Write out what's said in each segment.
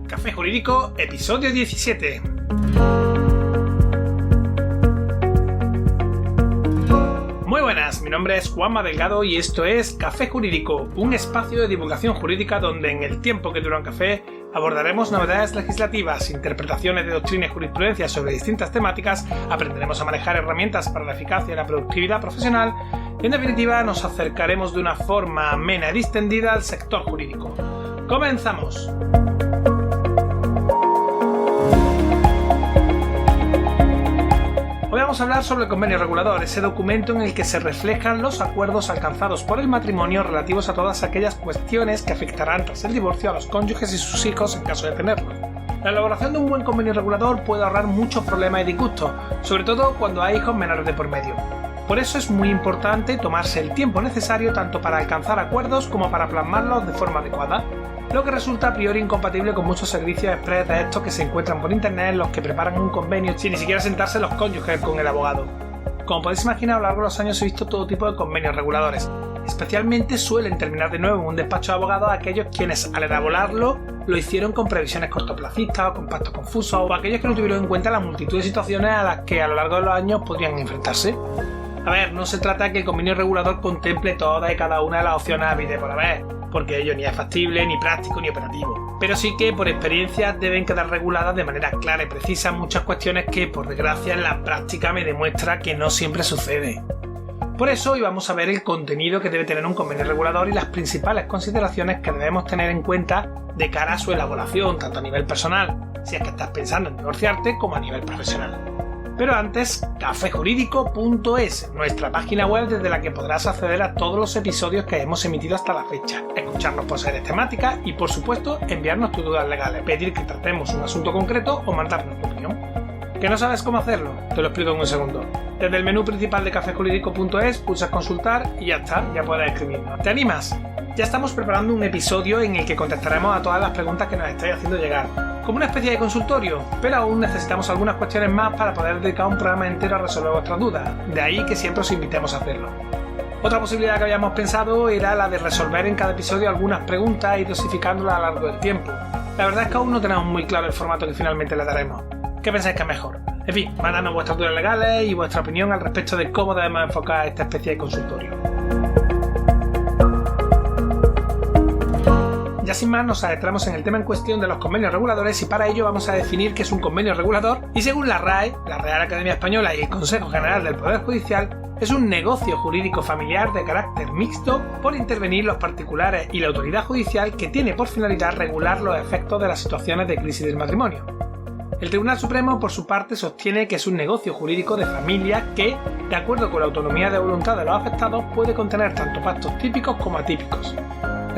Café Jurídico, episodio 17. Muy buenas, mi nombre es Juanma Delgado y esto es Café Jurídico, un espacio de divulgación jurídica donde en el tiempo que dura un café abordaremos novedades legislativas, interpretaciones de doctrina y jurisprudencia sobre distintas temáticas, aprenderemos a manejar herramientas para la eficacia y la productividad profesional y en definitiva nos acercaremos de una forma amena y distendida al sector jurídico. ¡Comenzamos! Hoy vamos a hablar sobre el convenio regulador, ese documento en el que se reflejan los acuerdos alcanzados por el matrimonio relativos a todas aquellas cuestiones que afectarán tras el divorcio a los cónyuges y sus hijos en caso de tenerlo. La elaboración de un buen convenio regulador puede ahorrar muchos problemas y disgustos, sobre todo cuando hay hijos menores de por medio. Por eso es muy importante tomarse el tiempo necesario tanto para alcanzar acuerdos como para plasmarlos de forma adecuada, lo que resulta a priori incompatible con muchos servicios express de estos que se encuentran por internet en los que preparan un convenio sin ni siquiera sentarse los cónyuges con el abogado. Como podéis imaginar, a lo largo de los años he visto todo tipo de convenios reguladores. Especialmente suelen terminar de nuevo en un despacho de abogados aquellos quienes al elaborarlo lo hicieron con previsiones cortoplacistas o con pactos confusos, o aquellos que no tuvieron en cuenta la multitud de situaciones a las que a lo largo de los años podrían enfrentarse. A ver, no se trata de que el convenio regulador contemple todas y cada una de las opciones habidas por haber, porque ello ni es factible, ni práctico, ni operativo. Pero sí que por experiencia deben quedar reguladas de manera clara y precisa muchas cuestiones que, por desgracia, en la práctica me demuestra que no siempre sucede. Por eso hoy vamos a ver el contenido que debe tener un convenio regulador y las principales consideraciones que debemos tener en cuenta de cara a su elaboración, tanto a nivel personal, si es que estás pensando en divorciarte, como a nivel profesional. Pero antes, cafejurídico.es, nuestra página web desde la que podrás acceder a todos los episodios que hemos emitido hasta la fecha, escucharnos por series temáticas y, por supuesto, enviarnos tus dudas legales, pedir que tratemos un asunto concreto o mandarnos tu opinión. ¿Que no sabes cómo hacerlo? Te lo explico en un segundo. Desde el menú principal de cafejurídico.es pulsas consultar y ya está, ya puedes escribirnos. ¿Te animas? Ya estamos preparando un episodio en el que contestaremos a todas las preguntas que nos estáis haciendo llegar, como una especie de consultorio, pero aún necesitamos algunas cuestiones más para poder dedicar un programa entero a resolver vuestras dudas, de ahí que siempre os invitemos a hacerlo. Otra posibilidad que habíamos pensado era la de resolver en cada episodio algunas preguntas y dosificándolas a lo largo del tiempo. La verdad es que aún no tenemos muy claro el formato que finalmente le daremos. ¿Qué pensáis que es mejor? En fin, mandadnos vuestras dudas legales y vuestra opinión al respecto de cómo debemos enfocar esta especie de consultorio. Ya sin más nos adentramos en el tema en cuestión de los convenios reguladores y para ello vamos a definir qué es un convenio regulador y según la RAE, la Real Academia Española y el Consejo General del Poder Judicial, es un negocio jurídico familiar de carácter mixto por intervenir los particulares y la autoridad judicial que tiene por finalidad regular los efectos de las situaciones de crisis del matrimonio. El Tribunal Supremo, por su parte, sostiene que es un negocio jurídico de familia que, de acuerdo con la autonomía de voluntad de los afectados, puede contener tanto pactos típicos como atípicos.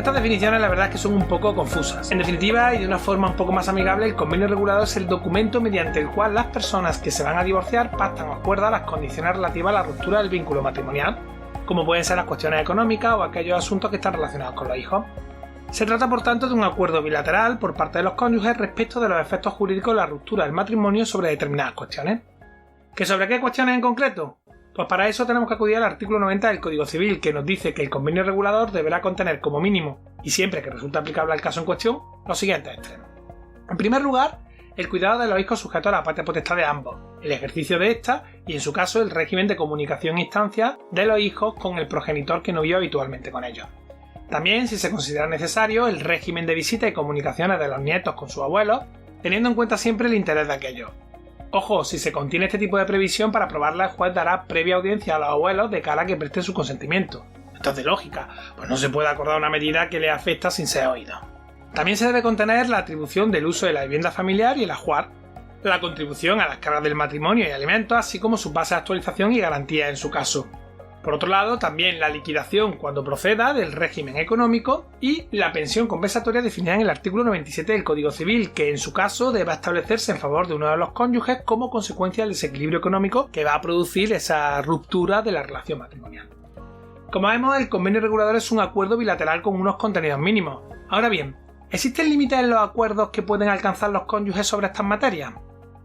Estas definiciones la verdad es que son un poco confusas. En definitiva, y de una forma un poco más amigable, el convenio regulador es el documento mediante el cual las personas que se van a divorciar pactan o acuerdan las condiciones relativas a la ruptura del vínculo matrimonial, como pueden ser las cuestiones económicas o aquellos asuntos que están relacionados con los hijos. Se trata por tanto de un acuerdo bilateral por parte de los cónyuges respecto de los efectos jurídicos de la ruptura del matrimonio sobre determinadas cuestiones. ¿Que sobre qué cuestiones en concreto? Pues para eso tenemos que acudir al artículo 90 del Código Civil, que nos dice que el convenio regulador deberá contener como mínimo, y siempre que resulte aplicable al caso en cuestión, los siguientes extremos. En primer lugar, el cuidado de los hijos sujetos a la patria potestad de ambos, el ejercicio de esta y en su caso el régimen de comunicación e instancia de los hijos con el progenitor que no vive habitualmente con ellos. También, si se considera necesario, el régimen de visita y comunicaciones de los nietos con sus abuelos, teniendo en cuenta siempre el interés de aquellos. Ojo, si se contiene este tipo de previsión, para aprobarla el juez dará previa audiencia a los abuelos de cara a que presten su consentimiento. Esto es de lógica, pues no se puede acordar una medida que le afecta sin ser oído. También se debe contener la atribución del uso de la vivienda familiar y el ajuar, la contribución a las cargas del matrimonio y alimentos, así como sus bases de actualización y garantía en su caso. Por otro lado, también la liquidación cuando proceda del régimen económico y la pensión compensatoria definida en el artículo 97 del Código Civil, que en su caso debe establecerse en favor de uno de los cónyuges como consecuencia del desequilibrio económico que va a producir esa ruptura de la relación matrimonial. Como vemos, el convenio regulador es un acuerdo bilateral con unos contenidos mínimos. Ahora bien, ¿existen límites en los acuerdos que pueden alcanzar los cónyuges sobre estas materias?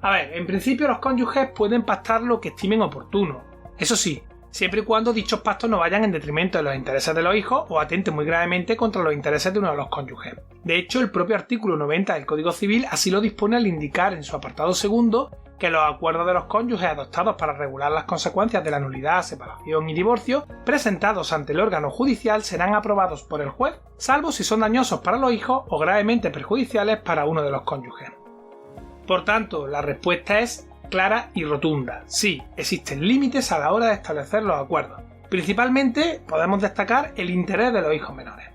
A ver, en principio los cónyuges pueden pactar lo que estimen oportuno. Eso sí, siempre y cuando dichos pactos no vayan en detrimento de los intereses de los hijos o atenten muy gravemente contra los intereses de uno de los cónyuges. De hecho, el propio artículo 90 del Código Civil así lo dispone al indicar en su apartado segundo que los acuerdos de los cónyuges adoptados para regular las consecuencias de la nulidad, separación y divorcio presentados ante el órgano judicial serán aprobados por el juez, salvo si son dañosos para los hijos o gravemente perjudiciales para uno de los cónyuges. Por tanto, la respuesta es clara y rotunda. Sí, existen límites a la hora de establecer los acuerdos. Principalmente podemos destacar el interés de los hijos menores.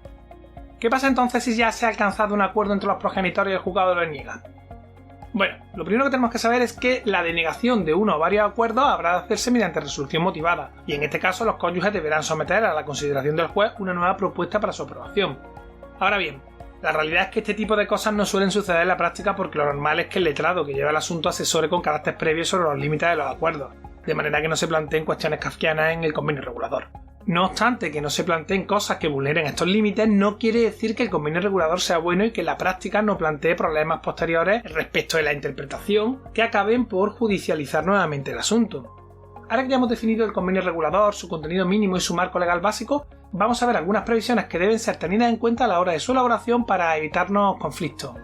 ¿Qué pasa entonces si ya se ha alcanzado un acuerdo entre los progenitores y el juzgado lo niega? Bueno, lo primero que tenemos que saber es que la denegación de uno o varios acuerdos habrá de hacerse mediante resolución motivada, y en este caso los cónyuges deberán someter a la consideración del juez una nueva propuesta para su aprobación. Ahora bien, la realidad es que este tipo de cosas no suelen suceder en la práctica porque lo normal es que el letrado que lleva el asunto asesore con carácter previo sobre los límites de los acuerdos, de manera que no se planteen cuestiones kafkianas en el convenio regulador. No obstante que no se planteen cosas que vulneren estos límites, no quiere decir que el convenio regulador sea bueno y que en la práctica no plantee problemas posteriores respecto de la interpretación que acaben por judicializar nuevamente el asunto. Ahora que ya hemos definido el convenio regulador, su contenido mínimo y su marco legal básico, vamos a ver algunas previsiones que deben ser tenidas en cuenta a la hora de su elaboración para evitarnos conflictos.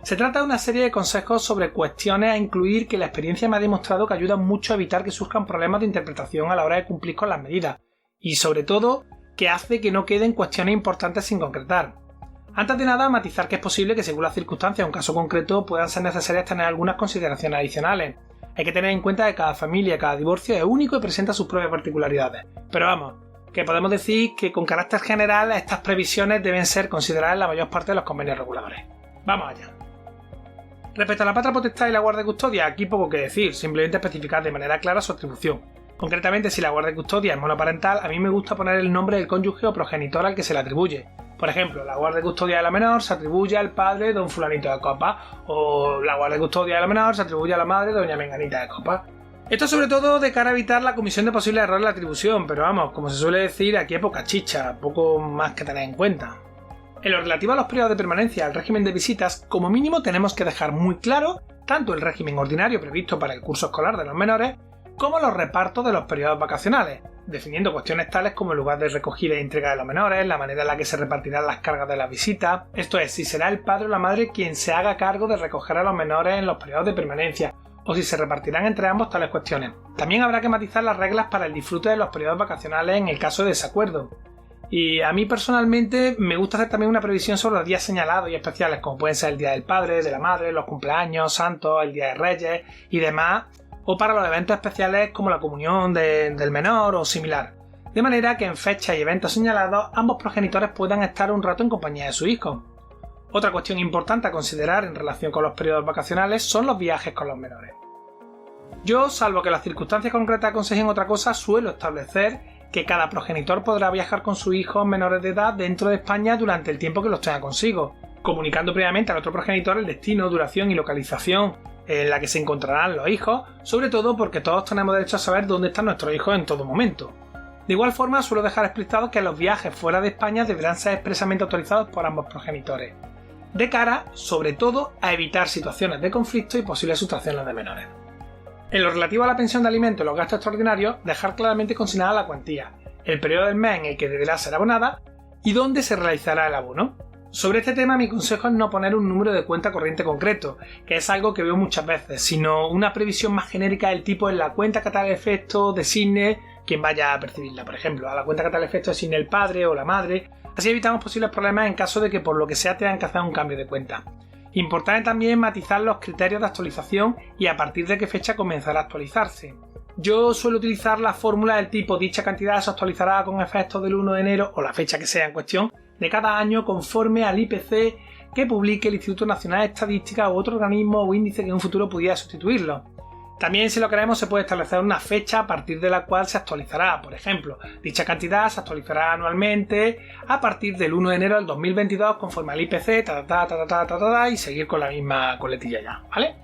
Se trata de una serie de consejos sobre cuestiones a incluir que la experiencia me ha demostrado que ayudan mucho a evitar que surjan problemas de interpretación a la hora de cumplir con las medidas, y sobre todo que hace que no queden cuestiones importantes sin concretar. Antes de nada, matizar que es posible que según las circunstancias de un caso concreto puedan ser necesarias tener algunas consideraciones adicionales. Hay que tener en cuenta que cada familia, cada divorcio es único y presenta sus propias particularidades. Pero vamos, que podemos decir que con carácter general estas previsiones deben ser consideradas en la mayor parte de los convenios reguladores. Vamos allá. Respecto a la patria potestad y la guarda y custodia, aquí poco que decir, simplemente especificar de manera clara su atribución. Concretamente, si la guarda y custodia es monoparental, a mí me gusta poner el nombre del cónyuge o progenitor al que se le atribuye. Por ejemplo, la guarda y custodia de la menor se atribuye al padre don fulanito de copa, o la guarda y custodia de la menor se atribuye a la madre doña menganita de copa. Esto sobre todo de cara a evitar la comisión de posibles errores en la atribución, pero vamos, como se suele decir, aquí hay poca chicha, poco más que tener en cuenta. En lo relativo a los periodos de permanencia al régimen de visitas, como mínimo tenemos que dejar muy claro tanto el régimen ordinario previsto para el curso escolar de los menores, como los repartos de los periodos vacacionales, definiendo cuestiones tales como el lugar de recogida y entrega de los menores, la manera en la que se repartirán las cargas de las visitas, esto es, si será el padre o la madre quien se haga cargo de recoger a los menores en los periodos de permanencia, o si se repartirán entre ambos tales cuestiones. También habrá que matizar las reglas para el disfrute de los periodos vacacionales en el caso de desacuerdo. Y a mí personalmente me gusta hacer también una previsión sobre los días señalados y especiales, como pueden ser el Día del Padre, de la Madre, los cumpleaños, santos, el Día de Reyes y demás, o para los eventos especiales como la comunión del menor o similar. De manera que en fechas y eventos señalados ambos progenitores puedan estar un rato en compañía de su hijo. Otra cuestión importante a considerar en relación con los periodos vacacionales son los viajes con los menores. Yo, salvo que las circunstancias concretas aconsejen otra cosa, suelo establecer que cada progenitor podrá viajar con sus hijos menores de edad dentro de España durante el tiempo que los tenga consigo, comunicando previamente al otro progenitor el destino, duración y localización en la que se encontrarán los hijos, sobre todo porque todos tenemos derecho a saber dónde están nuestros hijos en todo momento. De igual forma, suelo dejar explicitado que los viajes fuera de España deberán ser expresamente autorizados por ambos progenitores, de cara, sobre todo, a evitar situaciones de conflicto y posibles sustracciones de menores. En lo relativo a la pensión de alimentos y los gastos extraordinarios, dejar claramente consignada la cuantía, el periodo del mes en el que deberá ser abonada y dónde se realizará el abono. Sobre este tema mi consejo es no poner un número de cuenta corriente concreto, que es algo que veo muchas veces, sino una previsión más genérica del tipo en la cuenta que a tal efecto designe quien vaya a percibirla. Por ejemplo, a la cuenta que a tal efecto designe el padre o la madre. Así evitamos posibles problemas en caso de que por lo que sea tengan que hacer un cambio de cuenta. Importante también matizar los criterios de actualización y a partir de qué fecha comenzará a actualizarse. Yo suelo utilizar la fórmula del tipo dicha cantidad se actualizará con efectos del 1 de enero o la fecha que sea en cuestión de cada año conforme al IPC que publique el Instituto Nacional de Estadística u otro organismo o índice que en un futuro pudiera sustituirlo. También, si lo queremos, se puede establecer una fecha a partir de la cual se actualizará. Por ejemplo, dicha cantidad se actualizará anualmente a partir del 1 de enero del 2022 conforme al IPC, y seguir con la misma coletilla ya, ¿vale?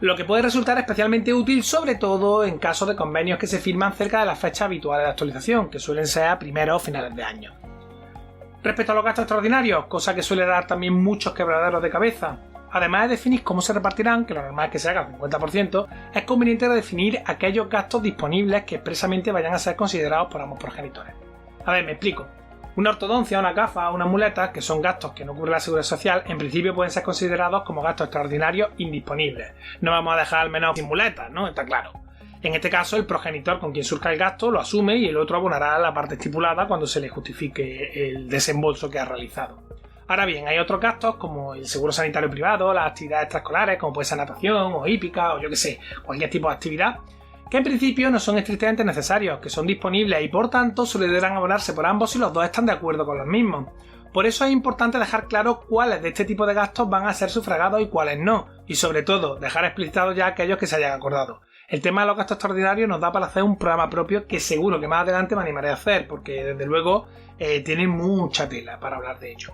Lo que puede resultar especialmente útil, sobre todo en caso de convenios que se firman cerca de las fechas habituales de actualización, que suelen ser a primeros o finales de año. Respecto a los gastos extraordinarios, cosa que suele dar también muchos quebraderos de cabeza, Además de definir cómo se repartirán, que lo normal es que se haga el 50%, es conveniente definir aquellos gastos disponibles que expresamente vayan a ser considerados por ambos progenitores. A ver, me explico. Una ortodoncia, una gafa, una muleta, que son gastos que no cubre la Seguridad Social, en principio pueden ser considerados como gastos extraordinarios indisponibles. No vamos a dejar al menor sin muletas, ¿no? Está claro. En este caso, el progenitor con quien surca el gasto lo asume y el otro abonará la parte estipulada cuando se le justifique el desembolso que ha realizado. Ahora bien, hay otros gastos como el seguro sanitario privado, las actividades extraescolares como puede ser natación o hípica o yo que sé, cualquier tipo de actividad, que en principio no son estrictamente necesarios, que son disponibles y por tanto solo deberán abonarse por ambos si los dos están de acuerdo con los mismos. Por eso es importante dejar claro cuáles de este tipo de gastos van a ser sufragados y cuáles no, y sobre todo dejar explicitados ya aquellos que se hayan acordado. El tema de los gastos extraordinarios nos da para hacer un programa propio que seguro que más adelante me animaré a hacer, porque desde luego tiene mucha tela para hablar de ello.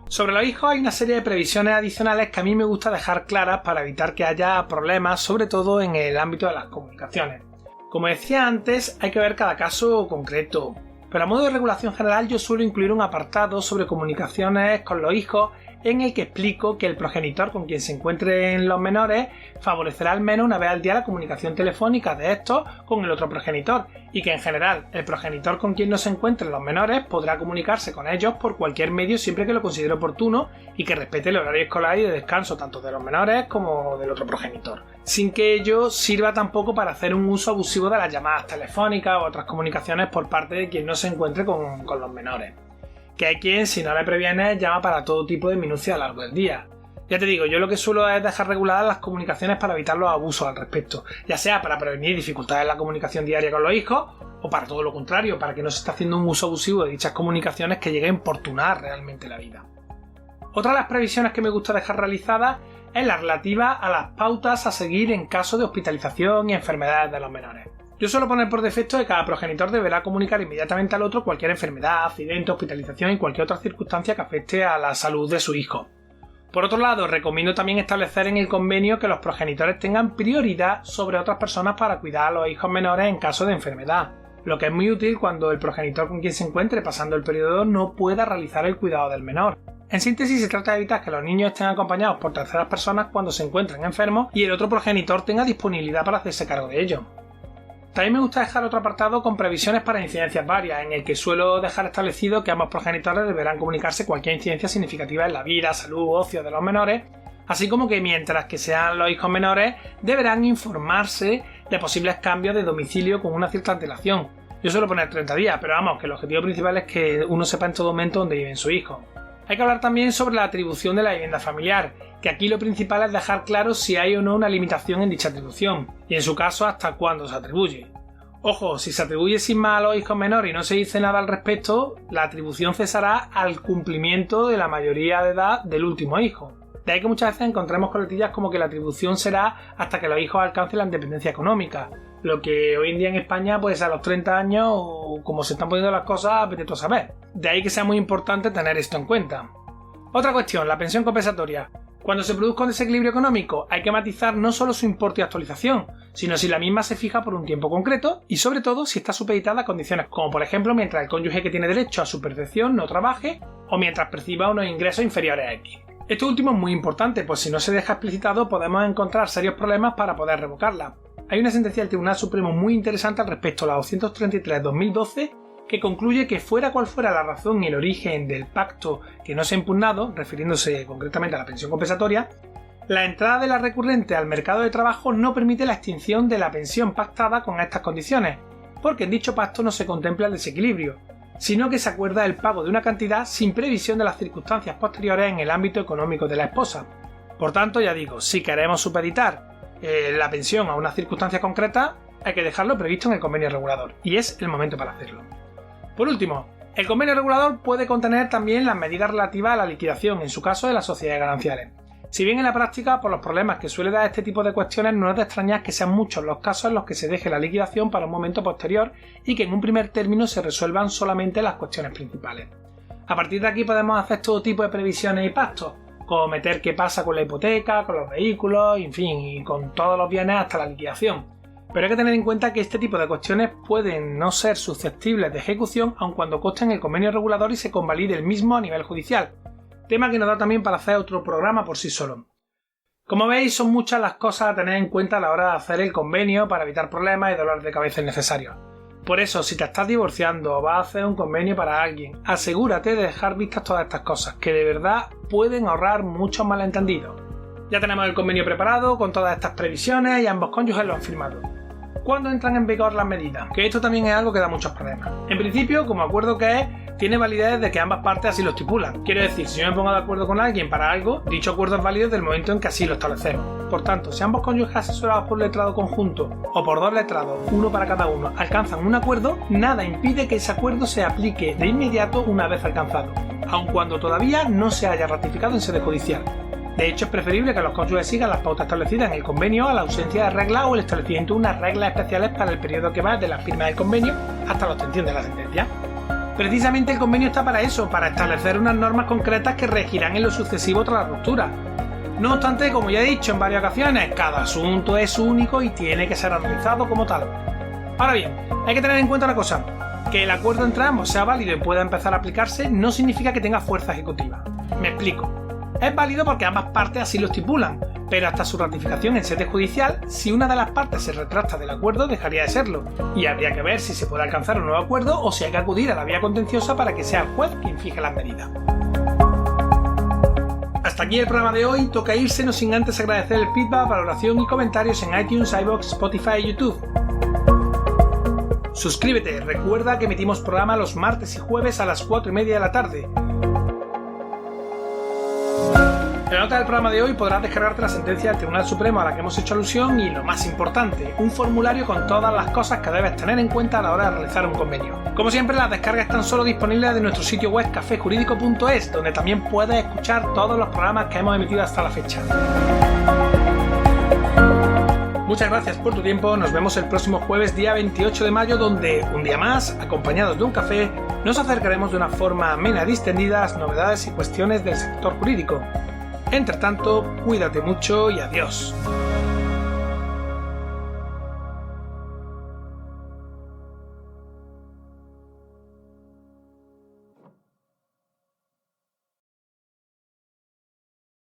Sobre los hijos hay una serie de previsiones adicionales que a mí me gusta dejar claras para evitar que haya problemas, sobre todo en el ámbito de las comunicaciones. Como decía antes, hay que ver cada caso concreto, pero a modo de regulación general yo suelo incluir un apartado sobre comunicaciones con los hijos en el que explico que el progenitor con quien se encuentren los menores favorecerá al menos una vez al día la comunicación telefónica de estos con el otro progenitor y que en general el progenitor con quien no se encuentren los menores podrá comunicarse con ellos por cualquier medio siempre que lo considere oportuno y que respete el horario escolar y de descanso tanto de los menores como del otro progenitor, sin que ello sirva tampoco para hacer un uso abusivo de las llamadas telefónicas u otras comunicaciones por parte de quien no se encuentre con los menores. Que hay quien, si no le previene, llama para todo tipo de minucia a lo largo del día. Ya te digo, yo lo que suelo es dejar reguladas las comunicaciones para evitar los abusos al respecto, ya sea para prevenir dificultades en la comunicación diaria con los hijos, o para todo lo contrario, para que no se esté haciendo un uso abusivo de dichas comunicaciones que llegue a importunar realmente la vida. Otra de las previsiones que me gusta dejar realizadas es la relativa a las pautas a seguir en caso de hospitalización y enfermedades de los menores. Yo suelo poner por defecto que cada progenitor deberá comunicar inmediatamente al otro cualquier enfermedad, accidente, hospitalización y cualquier otra circunstancia que afecte a la salud de su hijo. Por otro lado, recomiendo también establecer en el convenio que los progenitores tengan prioridad sobre otras personas para cuidar a los hijos menores en caso de enfermedad, lo que es muy útil cuando el progenitor con quien se encuentre pasando el periodo no pueda realizar el cuidado del menor. En síntesis, se trata de evitar que los niños estén acompañados por terceras personas cuando se encuentren enfermos y el otro progenitor tenga disponibilidad para hacerse cargo de ello. También me gusta dejar otro apartado con previsiones para incidencias varias, en el que suelo dejar establecido que ambos progenitores deberán comunicarse cualquier incidencia significativa en la vida, salud o ocio de los menores, así como que mientras que sean los hijos menores deberán informarse de posibles cambios de domicilio con una cierta antelación. Yo suelo poner 30 días, pero vamos, que el objetivo principal es que uno sepa en todo momento dónde viven su hijo. Hay que hablar también sobre la atribución de la vivienda familiar, que aquí lo principal es dejar claro si hay o no una limitación en dicha atribución, y en su caso hasta cuándo se atribuye. Ojo, si se atribuye sin más a los hijos menores y no se dice nada al respecto, la atribución cesará al cumplimiento de la mayoría de edad del último hijo. De ahí que muchas veces encontremos coletillas como que la atribución será hasta que los hijos alcancen la independencia económica, lo que hoy en día en España puede ser a los 30 años o como se están poniendo las cosas, vete tú a saber. De ahí que sea muy importante tener esto en cuenta. Otra cuestión, la pensión compensatoria. Cuando se produzca un desequilibrio económico hay que matizar no solo su importe y actualización, sino si la misma se fija por un tiempo concreto y sobre todo si está supeditada a condiciones como por ejemplo mientras el cónyuge que tiene derecho a su percepción no trabaje o mientras perciba unos ingresos inferiores a X. Esto último es muy importante, pues si no se deja explicitado podemos encontrar serios problemas para poder revocarla. Hay una sentencia del Tribunal Supremo muy interesante al respecto, la 233/2012, que concluye que fuera cual fuera la razón y el origen del pacto que no se ha impugnado, refiriéndose concretamente a la pensión compensatoria, la entrada de la recurrente al mercado de trabajo no permite la extinción de la pensión pactada con estas condiciones, porque en dicho pacto no se contempla el desequilibrio, sino que se acuerda el pago de una cantidad sin previsión de las circunstancias posteriores en el ámbito económico de la esposa. Por tanto, ya digo, si queremos supeditar la pensión a una circunstancia concreta, hay que dejarlo previsto en el convenio regulador, y es el momento para hacerlo. Por último, el convenio regulador puede contener también las medidas relativas a la liquidación, en su caso de las sociedades gananciales. Si bien en la práctica, por los problemas que suele dar este tipo de cuestiones, no es de extrañar que sean muchos los casos en los que se deje la liquidación para un momento posterior y que en un primer término se resuelvan solamente las cuestiones principales. A partir de aquí podemos hacer todo tipo de previsiones y pactos, como meter qué pasa con la hipoteca, con los vehículos, en fin, y con todos los bienes hasta la liquidación. Pero hay que tener en cuenta que este tipo de cuestiones pueden no ser susceptibles de ejecución aun cuando conste en el convenio regulador y se convalide el mismo a nivel judicial, tema que nos da también para hacer otro programa por sí solo. Como veis, son muchas las cosas a tener en cuenta a la hora de hacer el convenio para evitar problemas y dolores de cabeza innecesarios. Por eso, si te estás divorciando o vas a hacer un convenio para alguien, asegúrate de dejar vistas todas estas cosas, que de verdad pueden ahorrar muchos malentendidos. Ya tenemos el convenio preparado con todas estas previsiones y ambos cónyuges lo han firmado. ¿Cuándo entran en vigor las medidas? Que esto también es algo que da muchos problemas. En principio, como acuerdo que es, tiene validez de que ambas partes así lo estipulan. Quiero decir, si yo me pongo de acuerdo con alguien para algo, dicho acuerdo es válido desde el momento en que así lo establecemos. Por tanto, si ambos cónyuges asesorados por letrado conjunto o por dos letrados, uno para cada uno, alcanzan un acuerdo, nada impide que ese acuerdo se aplique de inmediato una vez alcanzado, aun cuando todavía no se haya ratificado en sede judicial. De hecho, es preferible que los cónyuges sigan las pautas establecidas en el convenio a la ausencia de reglas o el establecimiento de unas reglas especiales para el periodo que va desde la firma del convenio hasta la obtención de la sentencia. Precisamente el convenio está para eso, para establecer unas normas concretas que regirán en lo sucesivo tras la ruptura. No obstante, como ya he dicho en varias ocasiones, cada asunto es único y tiene que ser analizado como tal. Ahora bien, hay que tener en cuenta una cosa, que el acuerdo entre ambos sea válido y pueda empezar a aplicarse no significa que tenga fuerza ejecutiva. Me explico. Es válido porque ambas partes así lo estipulan, pero hasta su ratificación en sede judicial, si una de las partes se retracta del acuerdo, dejaría de serlo, y habría que ver si se puede alcanzar un nuevo acuerdo o si hay que acudir a la vía contenciosa para que sea el juez quien fije las medidas. Hasta aquí el programa de hoy. Toca irse no sin antes agradecer el feedback, valoración y comentarios en iTunes, iVoox, Spotify y YouTube. Suscríbete, recuerda que emitimos programa los martes y jueves a las 4:30 de la tarde. En la nota del programa de hoy podrás descargarte la sentencia del Tribunal Supremo a la que hemos hecho alusión y, lo más importante, un formulario con todas las cosas que debes tener en cuenta a la hora de realizar un convenio. Como siempre, las descargas están solo disponibles de nuestro sitio web cafejurídico.es, donde también puedes escuchar todos los programas que hemos emitido hasta la fecha. Muchas gracias por tu tiempo, nos vemos el próximo jueves día 28 de mayo, donde, un día más, acompañados de un café, nos acercaremos de una forma amena y distendida a las novedades y cuestiones del sector jurídico. Entre tanto, cuídate mucho y adiós.